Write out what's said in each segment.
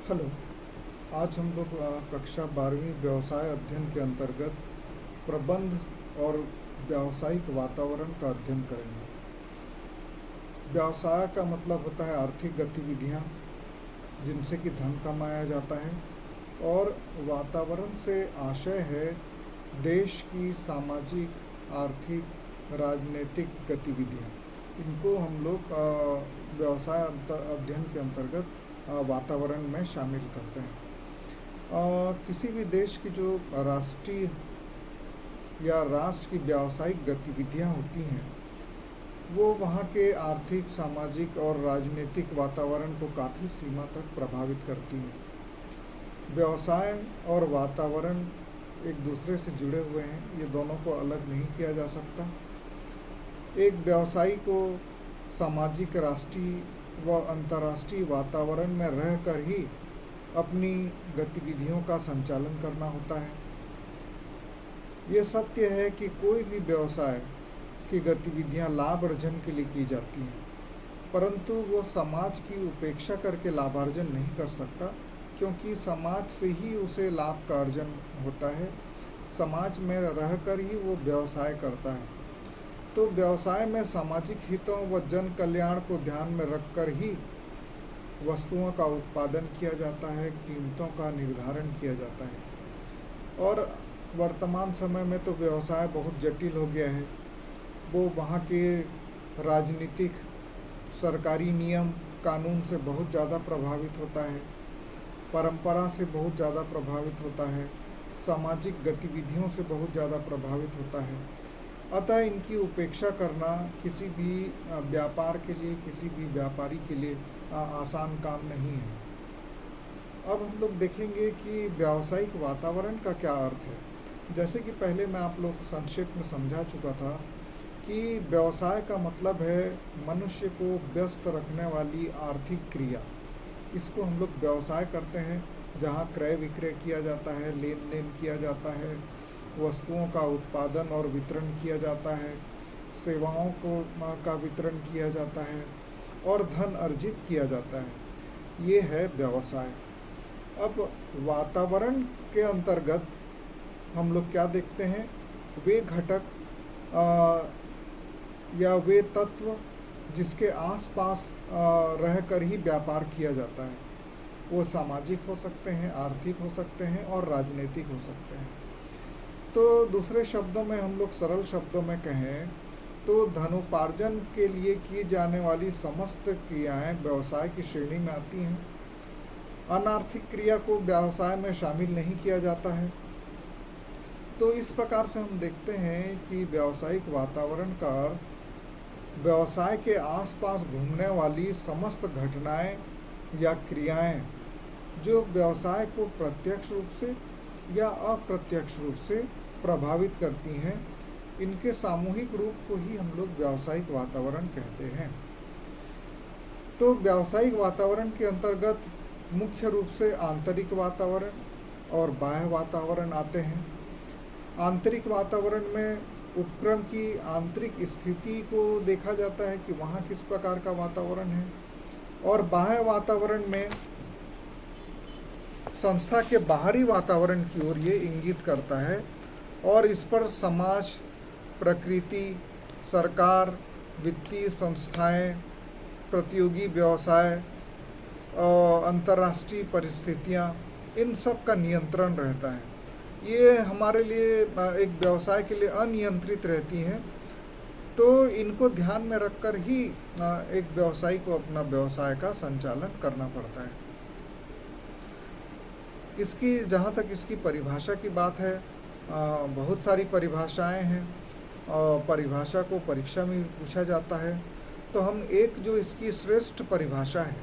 Hello. आज हम लोग कक्षा 12वीं व्यवसाय अध्ययन के अंतर्गत प्रबंध और व्यावसायिक वातावरण का अध्ययन करेंगे। व्यवसाय का मतलब होता है आर्थिक गतिविधियाँ जिनसे कि धन कमाया जाता है, और वातावरण से आशय है देश की सामाजिक, आर्थिक, राजनीतिक गतिविधियाँ। इनको हम लोग व्यवसाय अध्ययन के अंतर्गत वातावरण में शामिल करते हैं। किसी भी देश की जो राष्ट्रीय या राष्ट्र की व्यावसायिक गतिविधियां होती हैं, वो वहाँ के आर्थिक, सामाजिक और राजनीतिक वातावरण को काफ़ी सीमा तक प्रभावित करती हैं। व्यवसाय और वातावरण एक दूसरे से जुड़े हुए हैं, ये दोनों को अलग नहीं किया जा सकता। एक व्यवसायी को सामाजिक, राष्ट्रीय व अंतर्राष्ट्रीय वातावरण में रहकर ही अपनी गतिविधियों का संचालन करना होता है। ये सत्य है कि कोई भी व्यवसाय की गतिविधियां लाभ अर्जन के लिए की जाती हैं, परंतु वो समाज की उपेक्षा करके लाभार्जन नहीं कर सकता, क्योंकि समाज से ही उसे लाभ का अर्जन होता है। समाज में रहकर ही वो व्यवसाय करता है। तो व्यवसाय में सामाजिक हितों व जन कल्याण को ध्यान में रखकर ही वस्तुओं का उत्पादन किया जाता है, कीमतों का निर्धारण किया जाता है। और वर्तमान समय में तो व्यवसाय बहुत जटिल हो गया है। वो वहाँ के राजनीतिक, सरकारी नियम कानून से बहुत ज़्यादा प्रभावित होता है, परंपरा से बहुत ज़्यादा प्रभावित होता है, सामाजिक गतिविधियों से बहुत ज़्यादा प्रभावित होता है। अतः इनकी उपेक्षा करना किसी भी व्यापार के लिए, किसी भी व्यापारी के लिए आसान काम नहीं है। अब हम लोग देखेंगे कि व्यावसायिक वातावरण का क्या अर्थ है। जैसे कि पहले मैं आप लोग को संक्षेप में समझा चुका था कि व्यवसाय का मतलब है मनुष्य को व्यस्त रखने वाली आर्थिक क्रिया। इसको हम लोग व्यवसाय करते हैं, जहाँ क्रय विक्रय किया जाता है, लेन देन किया जाता है, वस्तुओं का उत्पादन और वितरण किया जाता है, सेवाओं का वितरण किया जाता है और धन अर्जित किया जाता है। ये है व्यवसाय। अब वातावरण के अंतर्गत हम लोग क्या देखते हैं, वे घटक या वे तत्व जिसके आसपास रहकर ही व्यापार किया जाता है। वो सामाजिक हो सकते हैं, आर्थिक हो सकते हैं और राजनीतिक हो सकते हैं। तो दूसरे शब्दों में हम लोग सरल शब्दों में कहें तो धनोपार्जन के लिए की जाने वाली समस्त क्रियाएं व्यवसाय की श्रेणी में आती हैं। अनार्थिक क्रिया को व्यवसाय में शामिल नहीं किया जाता है। तो इस प्रकार से हम देखते हैं कि व्यावसायिक वातावरण का अर्थ व्यवसाय के आसपास घूमने वाली समस्त घटनाएं या क्रियाएं जो व्यवसाय को प्रत्यक्ष रूप से या अप्रत्यक्ष रूप से प्रभावित करती हैं, इनके सामूहिक रूप को ही हम लोग व्यावसायिक वातावरण कहते हैं। तो व्यावसायिक वातावरण के अंतर्गत मुख्य रूप से आंतरिक वातावरण और बाह्य वातावरण आते हैं। आंतरिक वातावरण में उपक्रम की आंतरिक स्थिति को देखा जाता है कि वहाँ किस प्रकार का वातावरण है, और बाह्य वातावरण में संस्था के बाहरी वातावरण की ओर ये इंगित करता है, और इस पर समाज, प्रकृति, सरकार, वित्तीय संस्थाएं, प्रतियोगी व्यवसाय, अंतर्राष्ट्रीय परिस्थितियां, इन सब का नियंत्रण रहता है। ये हमारे लिए एक व्यवसाय के लिए अनियंत्रित रहती हैं। तो इनको ध्यान में रखकर ही एक व्यवसायी को अपना व्यवसाय का संचालन करना पड़ता है। इसकी जहाँ तक इसकी परिभाषा की बात है, बहुत सारी परिभाषाएं हैं और परिभाषा को परीक्षा में पूछा जाता है। तो हम एक जो इसकी श्रेष्ठ परिभाषा है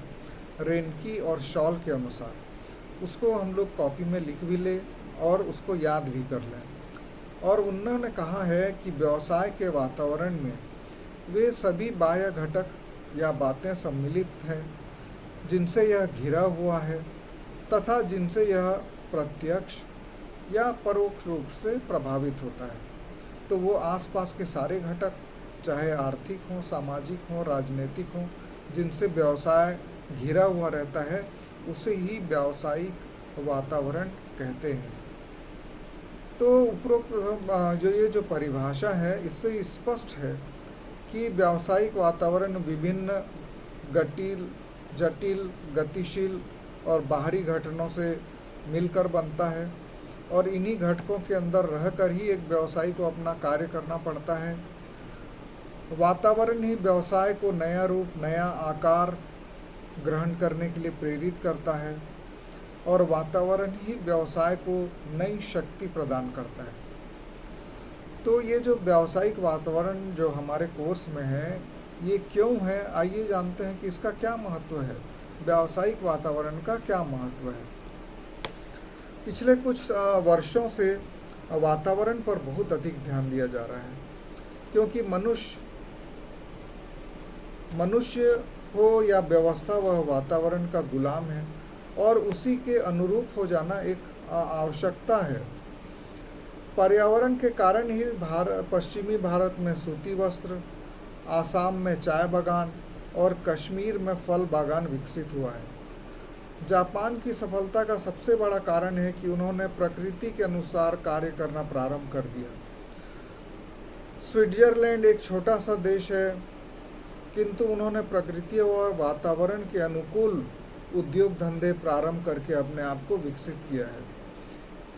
रेनकी और शॉल के अनुसार, उसको हम लोग कॉपी में लिख भी लें और उसको याद भी कर लें। और उन्होंने कहा है कि व्यवसाय के वातावरण में वे सभी बाह्य घटक या बातें सम्मिलित हैं जिनसे यह घिरा हुआ है तथा जिनसे यह प्रत्यक्ष या परोक्ष रूप से प्रभावित होता है। तो वो आसपास के सारे घटक, चाहे आर्थिक हों, सामाजिक हों, राजनीतिक हों, जिनसे व्यवसाय घिरा हुआ रहता है, उसे ही व्यावसायिक वातावरण कहते हैं। तो उपरोक्त जो ये जो परिभाषा है, इससे स्पष्ट है कि व्यावसायिक वातावरण विभिन्न गतिल जटिल, गतिशील और बाहरी घटकों से मिलकर बनता है, और इन्हीं घटकों के अंदर रहकर ही एक व्यवसायी को अपना कार्य करना पड़ता है। वातावरण ही व्यवसाय को नया रूप, नया आकार ग्रहण करने के लिए प्रेरित करता है, और वातावरण ही व्यवसाय को नई शक्ति प्रदान करता है। तो ये जो व्यावसायिक वातावरण जो हमारे कोर्स में है, ये क्यों है, आइए जानते हैं कि इसका क्या महत्व है। व्यावसायिक वातावरण का क्या महत्व है। पिछले कुछ वर्षों से वातावरण पर बहुत अधिक ध्यान दिया जा रहा है, क्योंकि मनुष्य हो या व्यवस्था, वह वातावरण का गुलाम है और उसी के अनुरूप हो जाना एक आवश्यकता है। पर्यावरण के कारण ही पश्चिमी भारत में सूती वस्त्र, आसाम में चाय बागान और कश्मीर में फल बागान विकसित हुआ है। जापान की सफलता का सबसे बड़ा कारण है कि उन्होंने प्रकृति के अनुसार कार्य करना प्रारंभ कर दिया। स्विट्जरलैंड एक छोटा सा देश है, किंतु उन्होंने प्रकृति और वातावरण के अनुकूल उद्योग धंधे प्रारंभ करके अपने आप को विकसित किया है।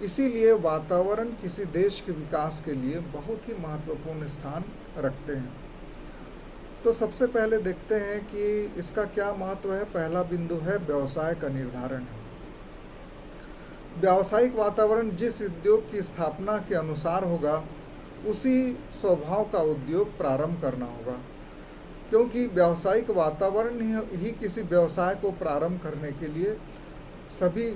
इसीलिए वातावरण किसी देश के विकास के लिए बहुत ही महत्वपूर्ण स्थान रखते हैं। तो सबसे पहले देखते हैं कि इसका क्या महत्व है। पहला बिंदु है व्यवसाय का निर्धारण। व्यावसायिक वातावरण जिस उद्योग की स्थापना के अनुसार होगा, उसी स्वभाव का उद्योग प्रारंभ करना होगा, क्योंकि व्यावसायिक वातावरण ही किसी व्यवसाय को प्रारंभ करने के लिए सभी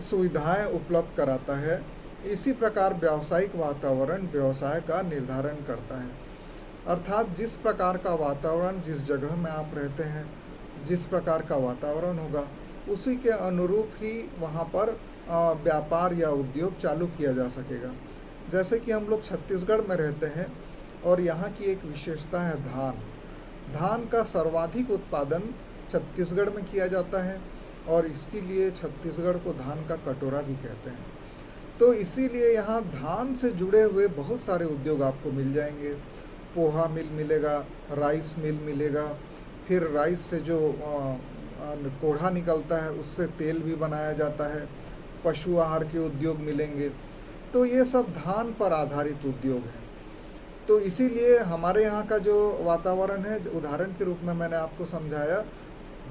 सुविधाएं उपलब्ध कराता है। इसी प्रकार व्यावसायिक वातावरण व्यवसाय का निर्धारण करता है, अर्थात जिस प्रकार का वातावरण जिस जगह में आप रहते हैं, जिस प्रकार का वातावरण होगा, उसी के अनुरूप ही वहाँ पर व्यापार या उद्योग चालू किया जा सकेगा। जैसे कि हम लोग छत्तीसगढ़ में रहते हैं और यहाँ की एक विशेषता है धान का सर्वाधिक उत्पादन छत्तीसगढ़ में किया जाता है, और इसके लिए छत्तीसगढ़ को धान का कटोरा भी कहते हैं। तो इसीलिए यहाँ धान से जुड़े हुए बहुत सारे उद्योग आपको मिल जाएंगे। पोहा मिल मिलेगा, राइस मिल मिलेगा, फिर राइस से जो कोढ़ा निकलता है उससे तेल भी बनाया जाता है, पशु आहार के उद्योग मिलेंगे। तो ये सब धान पर आधारित उद्योग हैं। तो इसीलिए हमारे यहाँ का जो वातावरण है, उदाहरण के रूप में मैंने आपको समझाया,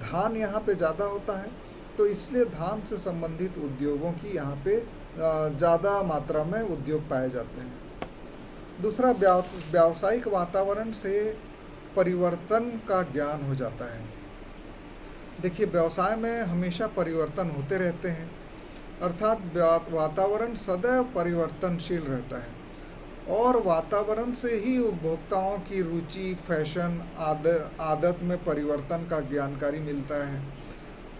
धान यहाँ पे ज़्यादा होता है, तो इसलिए धान से संबंधित उद्योगों की यहाँ पे ज़्यादा मात्रा में उद्योग पाए जाते हैं। दूसरा, व्यावसायिक वातावरण से परिवर्तन का ज्ञान हो जाता है। देखिए, व्यवसाय में हमेशा परिवर्तन होते रहते हैं, अर्थात वातावरण सदैव परिवर्तनशील रहता है, और वातावरण से ही उपभोक्ताओं की रुचि, फैशन, आदत में परिवर्तन का जानकारी मिलता है।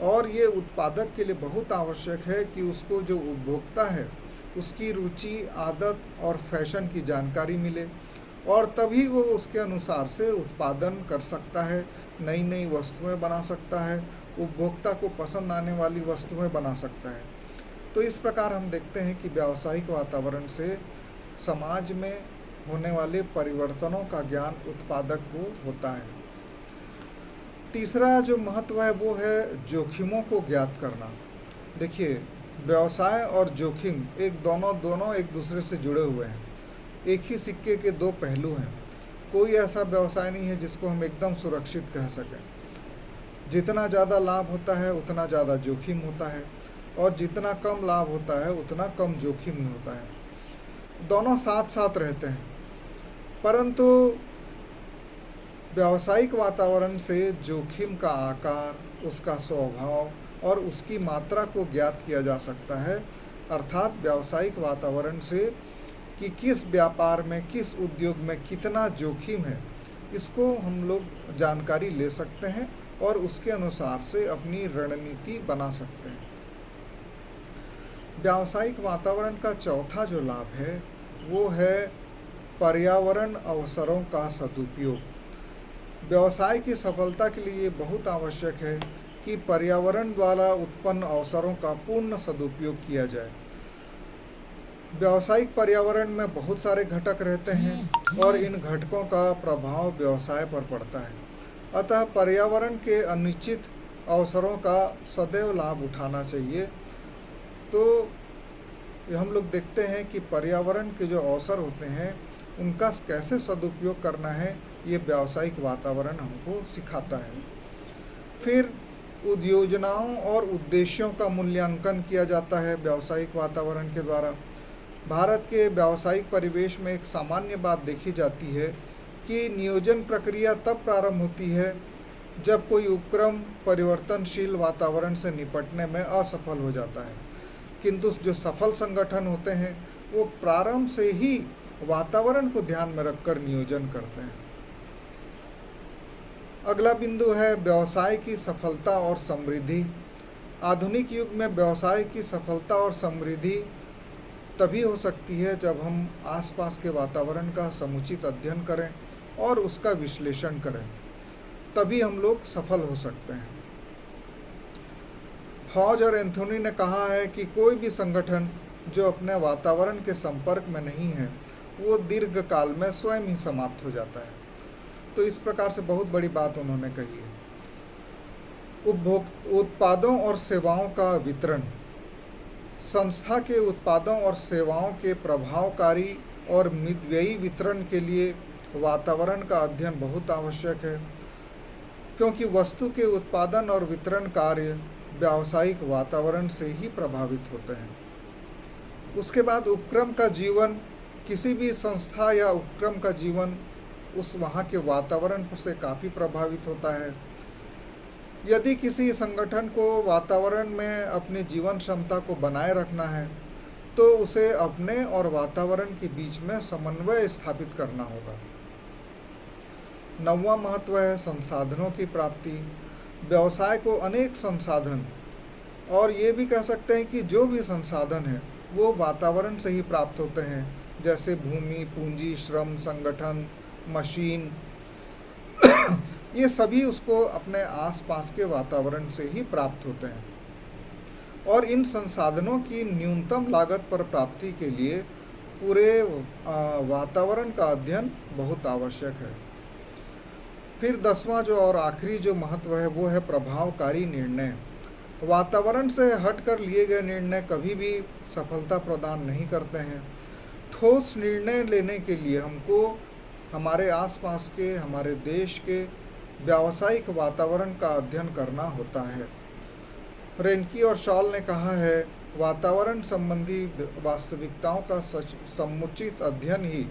और ये उत्पादक के लिए बहुत आवश्यक है कि उसको जो उपभोक्ता है उसकी रुचि, आदत और फैशन की जानकारी मिले, और तभी वो उसके अनुसार से उत्पादन कर सकता है, नई नई वस्तुएं बना सकता है, उपभोक्ता को पसंद आने वाली वस्तुएं बना सकता है। तो इस प्रकार हम देखते हैं कि व्यावसायिक वातावरण से समाज में होने वाले परिवर्तनों का ज्ञान उत्पादक को होता है। तीसरा जो महत्व है वो है जोखिमों को ज्ञात करना। देखिए, व्यवसाय और जोखिम दोनों एक दूसरे से जुड़े हुए हैं, एक ही सिक्के के दो पहलू हैं। कोई ऐसा व्यवसाय नहीं है जिसको हम एकदम सुरक्षित कह सकें। जितना ज़्यादा लाभ होता है उतना ज़्यादा जोखिम होता है, और जितना कम लाभ होता है उतना कम जोखिम होता है। दोनों साथ साथ रहते हैं, परंतु व्यावसायिक वातावरण से जोखिम का आकार, उसका स्वभाव और उसकी मात्रा को ज्ञात किया जा सकता है। अर्थात व्यावसायिक वातावरण से कि किस व्यापार में, किस उद्योग में कितना जोखिम है, इसको हम लोग जानकारी ले सकते हैं और उसके अनुसार से अपनी रणनीति बना सकते हैं। व्यावसायिक वातावरण का चौथा जो लाभ है वो है पर्यावरण अवसरों का सदुपयोग। व्यवसाय की सफलता के लिए बहुत आवश्यक है कि पर्यावरण द्वारा उत्पन्न अवसरों का पूर्ण सदुपयोग किया जाए। व्यावसायिक पर्यावरण में बहुत सारे घटक रहते हैं और इन घटकों का प्रभाव व्यवसाय पर पड़ता है। अतः पर्यावरण के अनिश्चित अवसरों का सदैव लाभ उठाना चाहिए। तो हम लोग देखते हैं कि पर्यावरण के जो अवसर होते हैं उनका कैसे सदुपयोग करना है, ये व्यावसायिक वातावरण हमको सिखाता है। फिर योजनाओं और उद्देश्यों का मूल्यांकन किया जाता है व्यावसायिक वातावरण के द्वारा। भारत के व्यावसायिक परिवेश में एक सामान्य बात देखी जाती है कि नियोजन प्रक्रिया तब प्रारंभ होती है जब कोई उपक्रम परिवर्तनशील वातावरण से निपटने में असफल हो जाता है, किंतु जो सफल संगठन होते हैं वो प्रारंभ से ही वातावरण को ध्यान में रखकर नियोजन करते हैं। अगला बिंदु है व्यवसाय की सफलता और समृद्धि। आधुनिक युग में व्यवसाय की सफलता और समृद्धि तभी हो सकती है जब हम आसपास के वातावरण का समुचित अध्ययन करें और उसका विश्लेषण करें, तभी हम लोग सफल हो सकते हैं। हॉज और एंथोनी ने कहा है कि कोई भी संगठन जो अपने वातावरण के संपर्क में नहीं है वो दीर्घ काल में स्वयं ही समाप्त हो जाता है। तो इस प्रकार से बहुत बड़ी बात उन्होंने कही है। उत्पादों और सेवाओं का वितरण। संस्था के उत्पादों और सेवाओं के प्रभावकारी और मितव्ययी वितरण के लिए वातावरण का अध्ययन बहुत आवश्यक है, क्योंकि वस्तु के उत्पादन और वितरण कार्य व्यावसायिक वातावरण से ही प्रभावित होते हैं। उसके बाद उपक्रम का जीवन, किसी भी संस्था या उपक्रम का जीवन उस वहाँ के वातावरण से काफ़ी प्रभावित होता है। यदि किसी संगठन को वातावरण में अपनी जीवन क्षमता को बनाए रखना है तो उसे अपने और वातावरण के बीच में समन्वय स्थापित करना होगा। 9वां महत्व है संसाधनों की प्राप्ति। व्यवसाय को अनेक संसाधन, और ये भी कह सकते हैं कि जो भी संसाधन है वो वातावरण से ही प्राप्त होते हैं, जैसे भूमि, पूंजी, श्रम, संगठन, मशीन ये सभी उसको अपने आसपास के वातावरण से ही प्राप्त होते हैं। और इन संसाधनों की न्यूनतम लागत पर प्राप्ति के लिए पूरे वातावरण का अध्ययन बहुत आवश्यक है। फिर 10वां जो और आखिरी जो महत्व है वो है प्रभावकारी निर्णय। वातावरण से हटकर लिए गए निर्णय कभी भी सफलता प्रदान नहीं करते हैं। ठोस निर्णय लेने के लिए हमको हमारे आसपास के, हमारे देश के व्यावसायिक वातावरण का अध्ययन करना होता है। रेनकी और शॉल ने कहा है, वातावरण संबंधी वास्तविकताओं का समुचित अध्ययन ही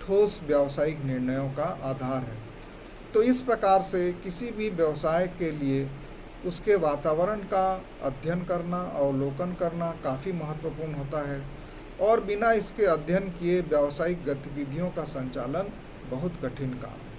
ठोस व्यावसायिक निर्णयों का आधार है। तो इस प्रकार से किसी भी व्यवसाय के लिए उसके वातावरण का अध्ययन करना, अवलोकन करना काफ़ी महत्वपूर्ण होता है, और बिना इसके अध्ययन किए व्यावसायिक गतिविधियों का संचालन बहुत कठिन काम है।